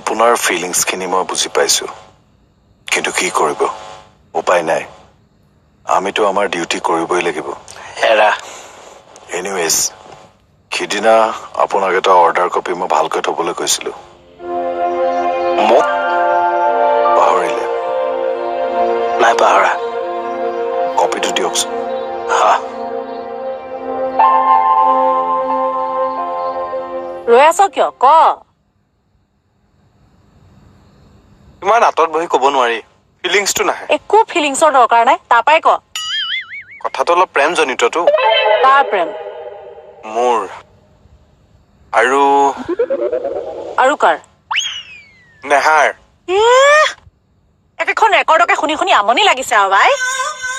আপোনাৰ ফিলিংছখিনি মই বুজি পাইছো, কিন্তু কি কৰিব, উপায় নাই। আমিতো আমাৰ ডিউটি কৰিবই লাগিব। এৰা এনিৱেজ, সিদিনা আপোনাক এটা অৰ্ডাৰ কপি মই ভালকৈ থবলৈ কৈছিলো, মোক পাহৰিলে? নাই পাহৰা। কপিটো দিয়কচোন। হা ৰৈ আছ কিয়? ক। ইমান আঁতৰত বহি ক'ব নোৱাৰি, ফিলিংছটো নাহে। একো ফিলিংছৰ দৰকাৰ নাই, তাৰপৰাই ক। কথাটো অলপ প্ৰেমজনিতটো। কাৰ প্ৰেম? মোৰ আৰু আৰু কাৰ? নেহাৰ। একেখন ৰেকৰ্ডকে শুনি শুনি আমনি লাগিছে আৰু ভাই।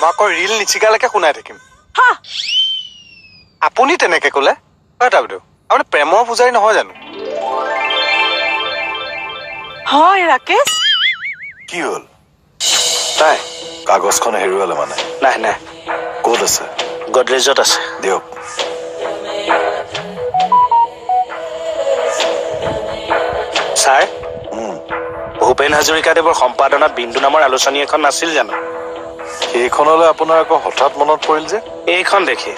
মই আকৌ ৰিল নিচিকালৈকে শুনাই থাকিম। হা, আপুনি তেনেকে ক'লে? হয় বাইদেউ, আপুনি প্ৰেমৰ পূজাৰী নহয় জানো? হয় ৰাকেশ। কি হ'ল? তাই কাগজখন হেৰুৱালে মানে? নাই নাই, ক'ত আছে? গডৰেজত আছে। দিয়ক। ছাৰ, ভূপেন হাজৰিকাদেৱৰ সম্পাদনাত বিন্দু নামৰ আলোচনী এখন নাছিল জানো? সেইখনলৈ আপোনাৰ আকৌ হঠাৎ মনত পৰিল যে? এইখন দেখি।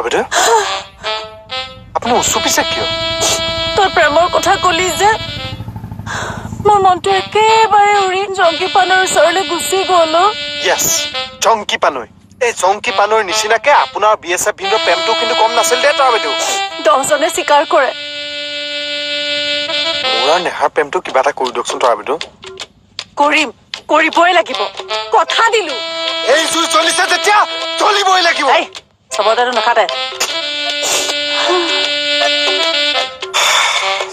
বাইদেউ, আপুনি উচুপিছে কিয়? তই প্ৰেমৰ কথা কলি যে মোৰ মনটো একেবাৰে উৰি জংকী পানৰ ওচৰলৈ গুচি গ'ল। য়েছ, জংকী পানৈ। এই জংকী পানৈৰ নিচিনাকে আপোনাৰ BSF ভিন্দৰ প্ৰেমটো কিন্তু কম নাছিল দে তাৰ বাইদেউ। 10 জনে স্বীকাৰ কৰে। মোৰ আৰু নেহাৰ প্ৰেমটো কিবা এটা কৰি দিয়কচোন তাৰ বাইদেউ। কৰিম, কৰিবই লাগিব, কথা দিলো। এই জুই জ্বলিছে যেতিয়া জ্বলিবই লাগিব। চবতেতো নাখাতে।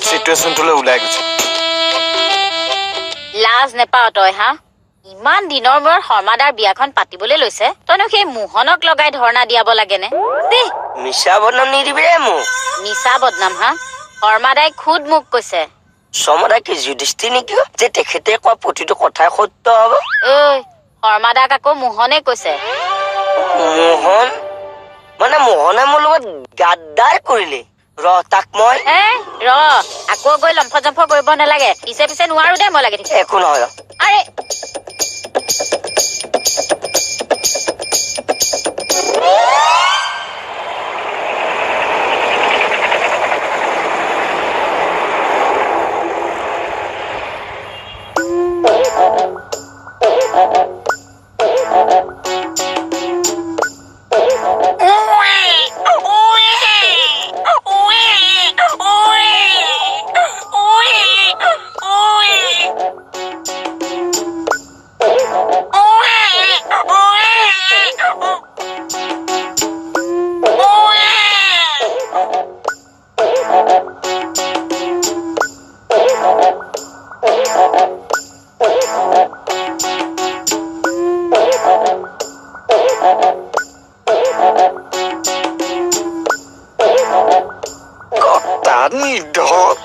চিটুৱেশ্যনটোলৈ ওলাই গৈছে। লাজ নেপাও তই হা? ইমান দিনৰ মূৰত শৰ্মাদাৰ বিয়াখন পাতিবলৈ লৈছে, তইনো সেই মোহনক লগাই ধৰ্ণা দিয়াব লাগেনে? দেই মিছা বদনাম নিদিবি ৰে মোক। মিছা বদনাম হা? শৰ্মাদাই খুদ মোক কৈছে। শৰ্মাদাই কি যুধিষ্ঠিৰ নেকি যে তেখেতে কোৱা প্ৰতিটো কথাই সত্য হব? ঐ, শৰ্মাদাক আকৌ মোহনে কৈছে। মোহন মানে মোহনে মোৰ লগত গাদ্দাৰ কৰিলে। তাক মই ৰ আকৌ গৈ লম্ফ জম্ফ কৰিব নালাগে, পিছে পিছে নোৱাৰো দে মই লাগি থাকিম। একো নহয়। আৰে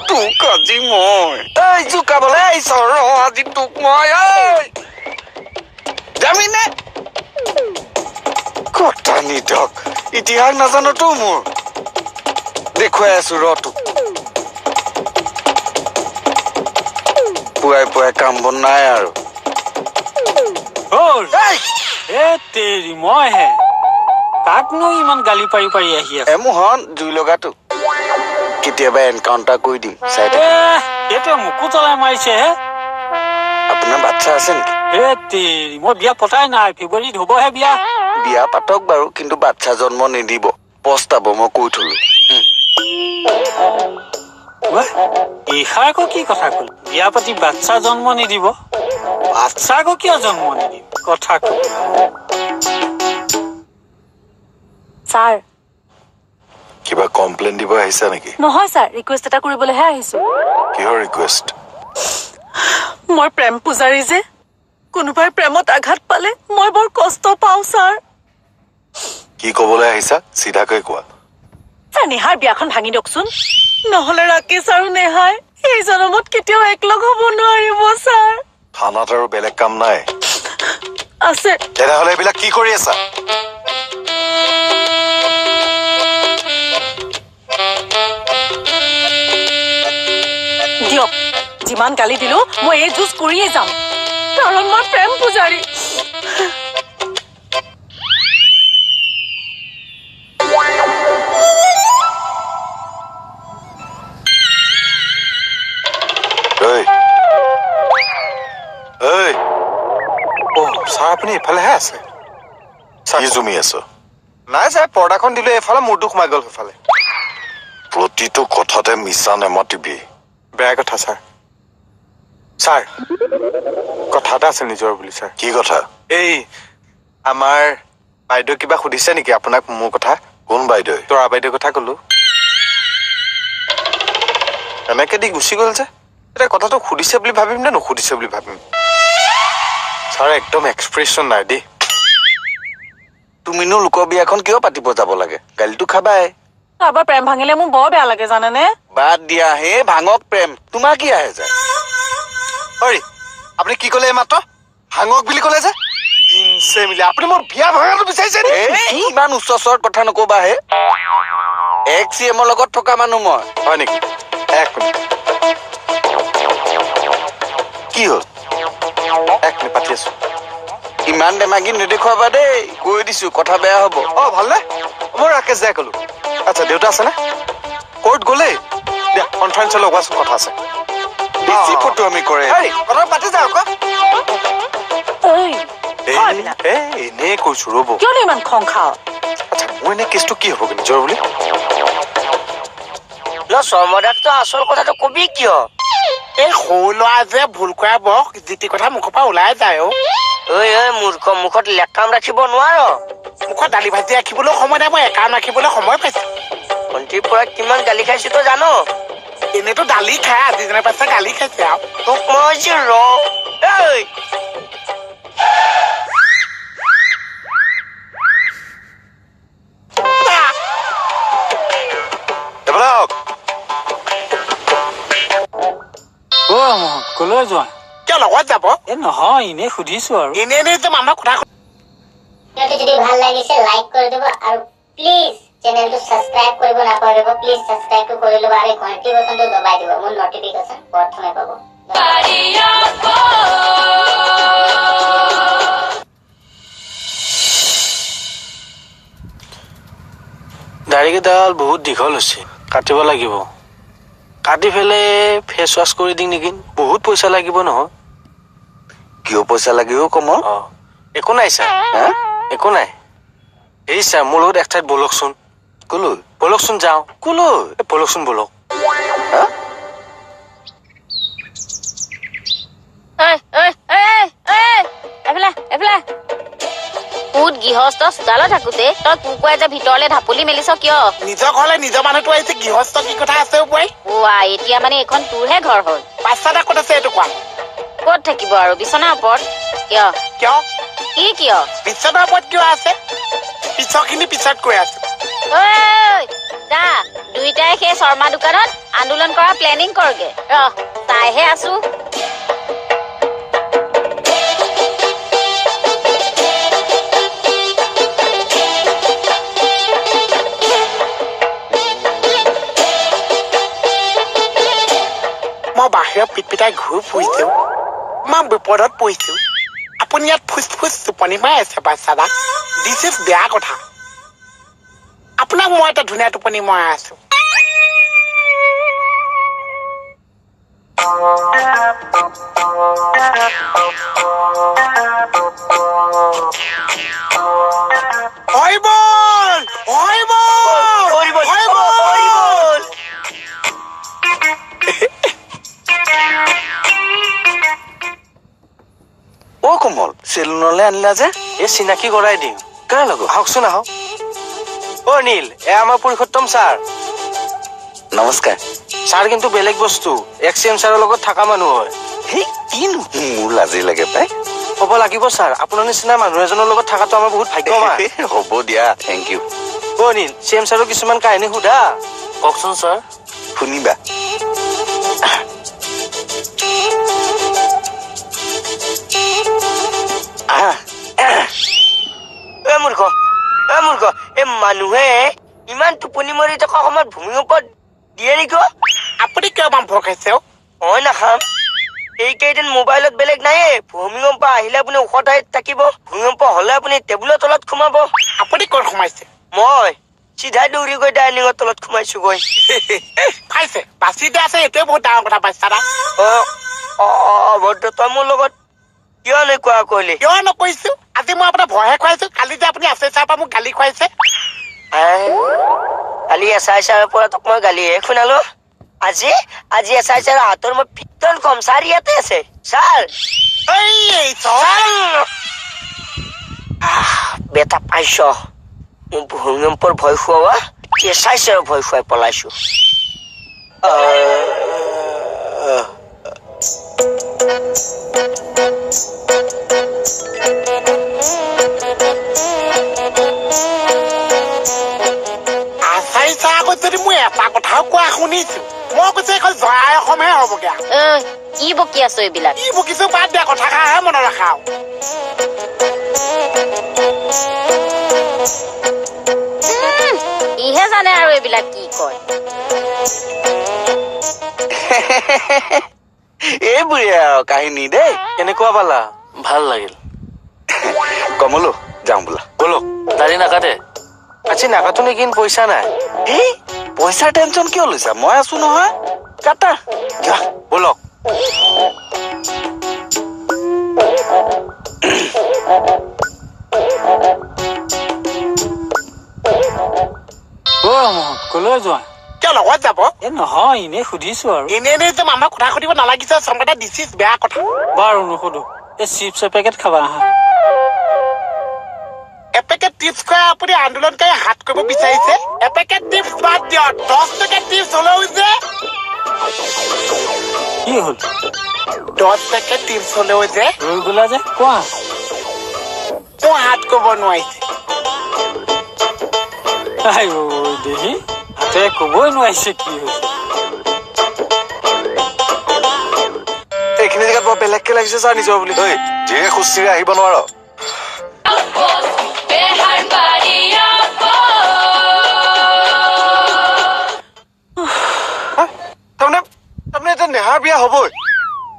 তোক আজি মই এই জোকাবলৈ আহিছ ৰ আজি তোক মই যাবি নে? কথা নিদক ইতিহাস নাজানোতো মোৰ দেখুৱাই আছো ৰ তোক। পুৱাই পুৱাই কাম বন নাই আৰু। মইহে কাকনো ইমান গালি পাৰি পাৰি আহি আছে? মোহন জুই লগাটো কেতিয়াবা এনকাউণ্টাৰ কৰি দিম চাই এইটোৱে মোকো তলাই মাৰিছে হে। আপোনাৰ বাচ্ছা আছে নেকি? মই বিয়া পতাই নাই, ফেব্ৰুৱাৰীত হবহে বিয়া। বিয়া পাতক বাৰু, কিন্তু বাচ্ছা জন্ম নিদিব, পস্তাব মই কৈ থলো। এইষাৰ আকৌ কি কথা কল? বিয়া পাতি বাচ্ছা জন্ম নিদিব? বাচ্ছা আকৌ কিয় জন্ম নিদিব? কথা কল। ছাৰ, কিবা কমপ্লেইন দিব আহিছা নেকি? নহয় ছাৰ, ৰিকুৱেষ্ট এটা কৰিবলৈহে আহিছো। কিহৰ ৰিকুৱেষ্ট? মই প্ৰেম পূজাৰী যে, কোনোবাই প্ৰেমত আঘাত পালে মই বৰ কষ্ট পাওঁ ছাৰ। কি কবলৈ আহিছা চিধাকৈ কোৱা। ছাৰ নেহাৰ বিয়াখন ভাঙি দিয়কচোন নহলে ৰাকেশ আৰু নেহাই এই জনমত কেতিয়াও একলগ হ'ব নোৱাৰিব ছাৰ থানাত আৰু বেলেগ কাম নাই আছে তেনেহলে এইবিলাক কি কৰি আছা দিয়ক যিমান গালি দিলো মই এই যুঁজ কৰিয়ে যাম কাৰণ মই প্ৰেম পূজাৰী ছাৰ আপুনি এইফালেহে আছে কি জুমি আছ নাই ছাৰ পৰ্দাখন দিলো এইফালে মূৰটো সোমাই গ'ল সেইফালে প্ৰতিটো কথাতে মিছা নেমাতিবি বেয়া কথা ছাৰ ছাৰ কথা এটা আছে নিজৰ বুলি ছাৰ কি কথা এই আমাৰ বাইদেউ কিবা সুধিছে নেকি আপোনাক মোৰ কথা কোন বাইদেউ তৰা বাইদেউৰ কথা ক'লো এনেকে দি গুচি গ'ল যে এতিয়া কথাটো সুধিছে বুলি ভাবিম নে নুসুধিছে বুলি ভাবিম ছাৰ একদম এক্সপ্ৰেছন নাই দেই তুমিনো লোকৰ বিয়াখন কিয় পাতিব যাব লাগে গালিটো খাবাই কাৰোবাৰ প্ৰেম ভাঙিলে মোৰ বৰ বেয়া লাগে জানেনে বাদ দিয়া হে ভাঙক প্ৰেম তোমাৰ কি আহে যায় হৰি আপুনি কি ক'লে এইমাত্ৰ ভাঙক বুলি ক'লে যে ইনচে মিলি আপুনি মোৰ বিয়া ভাঙাটো বিচাৰিছে নি ইমান উচ্চ স্বৰত কথা নকবা হে XCM-ৰ লগত থকা মানুহ মই হয় নেকি এক মিনিট কি হ'ল এক মিনিট পাতি আছো ইমান বেমাগী নেদেখুৱাবা দেই কৈ দিছো কথা বেয়া হ'ব অ ভালনে মই ৰাকেশ দাই ক'লো আচ্ছা দেউতা আছেনে ক'ৰ্ট গ'লেই দিয়া কনফাৰেন্সৰ লগোৱাচোন কথা আছে বেছি ফটো আমি কৰে কথা পাতি যাওঁ আকৌ ঐ হয় এইবিলাক। এনেই কৈছো ৰ'ব কিয়নো ইমান খং খাৱ আচ্ছা মোৰ এনে কেছটো কি হ'বগে নিজৰ বুলি শৰ্মদাকতো আচল কথাটো কবি কিয় এই সৰু ল'ৰা যে ভুল কৰা বক যিটি কথা মুখৰ পৰা ওলাই যায় অ ঐ মূৰ্খ মুখত লেকাম ৰাখিব নোৱাৰ মুখত দালি ভাজি ৰাখিবলৈ সময় নাই মই একাউণ্ট ৰাখিবলৈ সময় পাইছো ভণ্টিৰ পৰা কিমান গালি খাইছো তই জানো এনেইতো দালি খাই আজি যেনে পাইছে গালি খাইছে আৰু তোক মই যে ঐ এইবিলাক অ মোহন কলৈ যোৱা কিয় লগত যাব এ নহয় এনেই সুধিছো আৰু এনেই এনেই যে মানুহৰ কথা ভিডিওটি যদি ভাল লাগিছে লাইক কৰি দিব আৰু প্লিজ চেনেলটো সাবস্ক্ৰাইব কৰিব নাপাহৰিব প্লিজ সাবস্ক্ৰাইবটো কৰি ল'ব আৰু ঘণ্টি বটনটো দবাই দিব মোৰ নটিফিকেশ্যন প্ৰথমে পাব দাড়িকেইডাল বহুত দীঘল হৈছে কাটিব লাগিব কাটি পেলাই ফেচ ৱাছ কৰি দিম নেকি বহুত পইচা লাগিব নহয় কিয় পইচা লাগিব কমৰ একো নাই ছাৰ একো নাই এই ছাৰ মোৰ লগত এক ঠাইত বলকচোন কলৈ বলকচোন যাওঁ কলৈ বলকচোন বলক কুট গৃহস্থ চোতালত থাকোতে তই কুকুৰাই যে ভিতৰলে ঢাপলি মেলিছ কিয় নিজৰ ঘৰলে নিজৰ মানুহটো আহিছে গৃহস্থ কি কথা আছে ওপৰি এতিয়া মানে এইখন তোৰহে ঘৰ হ'ল পাঁচটা ক'ত আছে এইটো কোৱা ক'ত থাকিব আৰু বিচনাৰ ওপৰত কিয় কিয় কি কিয় বিচনাৰ ওপৰত কিয় আছে পিছৰখিনি পিছত কৈ আছে ঐ যা দুইটাই সেই শৰ্মা দোকানত আন্দোলন কৰা প্লেনিং কৰগে চাইহে আছো মই বাহিৰত পিটপিটাই ঘূৰি ফুৰিছো মই বিপদত পৰিছো আপুনি ইয়াত ফুচ ফুচ টোপনি মাৰি আছে বাচ্চাদা দিছ ইজ বেয়া কথা আপোনাক মই এটা ধুনীয়া টোপনি মৰাই আছো হয় বল হয় বল হয় বল অ কোমল চেলুনলৈ আনিলা যে এই চিনাকি কৰাই দিম কাৰ লগত আহকচোন আহক অ নীল আমাৰ পুৰুষোত্তম ছাৰ নমস্কাৰ ছাৰ কিন্তু বেলেগ বস্তু XCM ছাৰৰ লগত থকা মানুহ হয় সেই কিনো মোৰ লাজি লাগে পাই হ'ব লাগিব ছাৰ আপোনাৰ নিচিনা মানুহ এজনৰ লগত থকাটো আমাৰ বহুত ভাগ্যৱান হ'ব দিয়া থেংক ইউ অনিল চিএম ছাৰক কিছুমান কাহিনী সোধা কওকচোন ছাৰ শুনিবা মূৰ্খ এই মানুহে ইমান টোপনি মৰি থকা সময়ত ভূমিকম্প দিয়ে নেকি আপুনি কিয় মাংস খাইছে মই নাখাম এইকেইদিন মোবাইলত বেলেগ নাইয়ে ভূমিকম্প আহিলে আপুনি ওখ ঠাইত থাকিব ভূমিকম্প হলে আপুনি টেবুলৰ তলত সোমাব আপুনি ক'ত সোমাইছে মই চিধাই দৌৰি গৈ ডাইনিঙৰ তলত সোমাইছো গৈ খাইছে বাচি দিয়া আছে এইটোৱে বহুত ডাঙৰ কথা পাইছা না অভদ্ৰ তই মোৰ লগত কিয় এনেকুৱা কৰিলি কিয় নকৈছো আজি মই আপোনাক ভয়হে খুৱাইছো কালি যে আপুনি আছে চাৰ পৰা মোক গালি খুৱাইছে কালি এছাই ছাৰৰ পৰা তোক মই গালিহে শুনালো আজি এছাই ছাৰৰ হাতৰ মই পিতল কম ছাৰ ইয়াতে আছে ছাৰ বেটা পাইছ মোৰ ভূমিকম্পৰ ভয় খুওৱা এছাই ছাৰৰ ভয় খুৱাই পলাইছো আচাৰি চাহ আগত যদি মই এটা কথাও কোৱা শুনিছো মই কৈছো এখন জয়াই অসমহে হ'বগে কি বকি আছো এইবিলাক কি বকিছো বাদ দিয়া কথা খাহে মনত ৰাখা ইহে জানে আৰু এইবিলাক কি কয় এইবোৰে আৰু কাহিনী দেই কেনেকুৱা পালা ভাল লাগিল কমলো যাওঁ বোলা বলক দাড়ি নাকাটে আজি নাকাটো নেকি পইচা নাই এই পইচাৰ টেনচন কিয় লৈছা মই আছো নহয় কাটা যা বলক কলৈ যোৱা কিয় লগত যাব এ নহয় এনেই সুধিছো আৰু এনেই যে মানুহক কথা সুধিব নালাগিছে চমকেটা দিছিস বেয়া কথা বাৰু নুসুধো এই চিপছ এপেকেট খাবা আহা এপেকেট টিপছ খুৱাই আপুনি আন্দোলনকাৰী হাত কৰিব বিচাৰিছে এপেকেট টিপছ বাদ দিয়ক 10 পেকেট টিপছ হলেও যে কি হ'ল 10 পেকেট টিপছ হলেও যে ৰৈ গলা যে কোৱা মই হাত কৰিব নোৱাৰিছে আই ঐ দেহি হাতে ক'বই নোৱাৰিছে কি হৈছে এইখিনি জেগাত বৰ বেলেগকে লাগিছে ছাৰ নিজৰ বুলি তই যিয়ে খুচিৰে আহিব নোৱাৰ তাৰমানে এটা নেহাৰ বিয়া হ'বই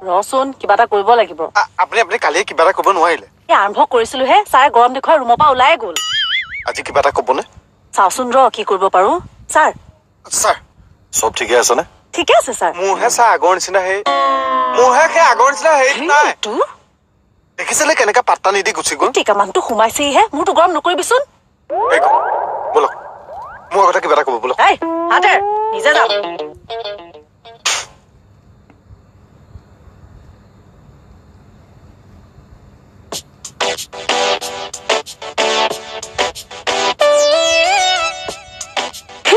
ৰচোন কিবা এটা কৰিব লাগিব আপুনি কালি কিবা এটা ক'ব নোৱাৰিলে এই আৰম্ভ কৰিছিলোহে ছাৰে গৰম দেখুৱাই ৰুমৰ পৰা ওলাই গ'ল আজি কিবা এটা ক'বনে চাওচোন ৰ কি কৰিব পাৰো ছাৰ ছাৰ চব ঠিকে আছেনে ঠিকে আছে ছাৰ মোৰহে ছাৰ আগৰ নিচিনা সেই নাই এইটো দেখিছিলে কেনেকে পাত্তা নিদি গুচি গ'ল টিকা মানুহটো সোমাইছেহে মোৰতো গৰম নকৰিবিচোন এই ক, বলক মোৰ আগতে কিবা এটা ক'ব বলক এই হাতে নিজে যাম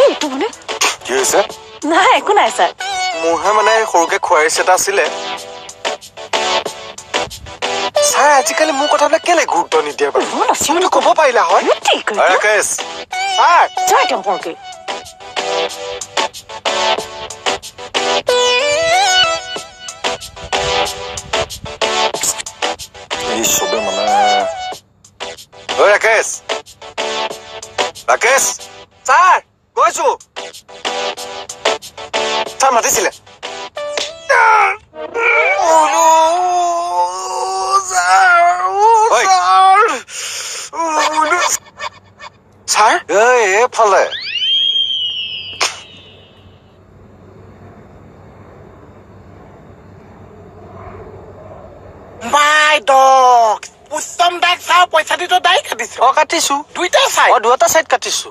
এইটো মানে কি হৈছে নাই একো নাই ছাৰ মোৰহে মানে সৰুকে খুৱাইছ এটা আছিলে ছাৰ আজিকালি মোৰ কথাবিলাক কেলে গুৰুত্ব নিদিয়ে বাৰু তুমিতো ক'ব পাৰিলা হয় ৰাকেশ ছাৰ যাই সম্পৰ্কে এই চবে মানে ঐ ৰাকেশ ৰাকেশ ছাৰ গৈছো ছাৰ মাতিছিলে ঐ ছাৰ এইফালে মাই ডগ উত্তম দাইক চাও পইচা দি তো দাই কাটিছো কাটিছো দুইটা চাই দুটা চাইড কাটিছো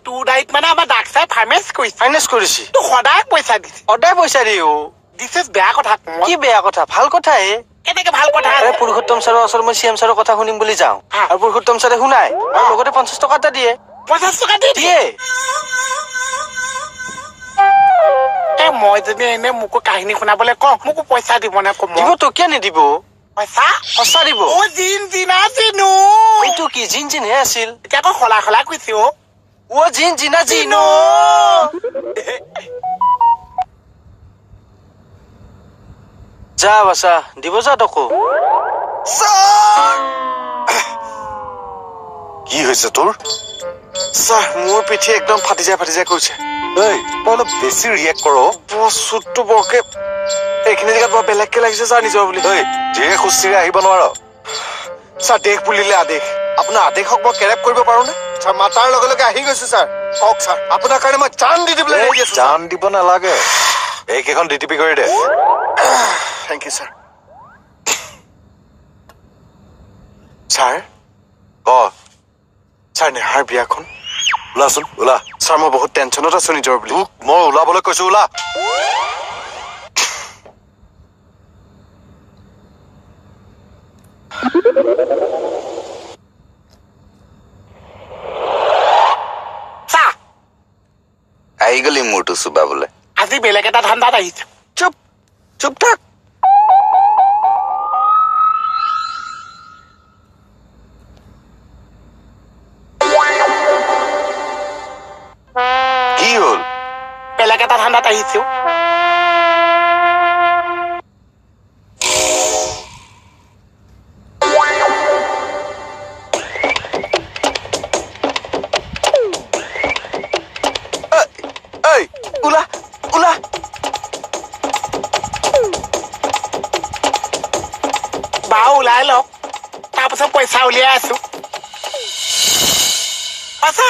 তোৰ দাইত মানে আমাৰ দাক চাই ফাইনেন্স কৰিছে ফাইনেন্স কৰিছি তোক সদায় পইচা দিছে সদায় পইচা দিও দিছে বেয়া কথা কি বেয়া কথা ভাল কথাহে কেনেকে ভাল কথা আৰে পুৰুষোত্তম ছাৰৰ ওচৰত মই চিএম ছাৰৰ কথা শুনিম বুলি যাওঁ আৰু পুৰুষোত্তম ছাৰে শুনাই আৰু লগতে 50 টকা এটা দিয়ে 50 টকা দি দিয়ে মই যদি এনে মোকো কাহিনী শুনাবলৈ কওঁ মোকো পইচা দিব নে কম দিব তো কিয় নিদিব পইচা সঁচা দিব অ জিনা জিনু এইটো কি জিনহে আছিল এতিয়া আকৌ সলাই কৈছে অ অ জিনা জিনো যা বাছা দিব যা তকো কি হৈছে তোৰ ছাৰ মোৰ পিঠি একদম ফাটি যায় কৰিছে এই তই অলপ বেছি ৰিয়েক্ট কৰ চুটটো বৰকে এইখিনি জেগাত বৰ বেলেগকে লাগিছে ছাৰ নিজৰ বুলি ঐ যিয়ে খুচিৰে আহিব নোৱাৰ ছাৰ দেশ বুলিলে আদেশ আপোনাৰ আদেশক মই কেৰেপ কৰিব পাৰো নে ছাৰ মাতাৰ লগে লগে আহি গৈছো ছাৰ কওক ছাৰ আপোনাৰ কাৰণে মই জান দি দিবলৈ ৰেডি আছো জান দিব নালাগে এইকেইখন ডিটিপি কৰি দে থেংক ইউ ছাৰ ছাৰ ক ছাৰ নেহাৰ বিয়াখন ওলাচোন ওলা ছাৰ মই বহুত টেনচনত আছো নিজৰ বুলি তোক মই ওলাবলৈ কৈছো ওলা চা আহি গলি মূৰটো চুবাবলৈ আজি বেলেগ এটা ধান্দাত আহিছে চুপ চুপ থাক কি হ'ল বেলেগ এটা ধান্দাত আহিছো এই ওলা ওলা বাৰু ওলাই লওক তাৰপিছত পইচা উলিয়াই আছো সঁচা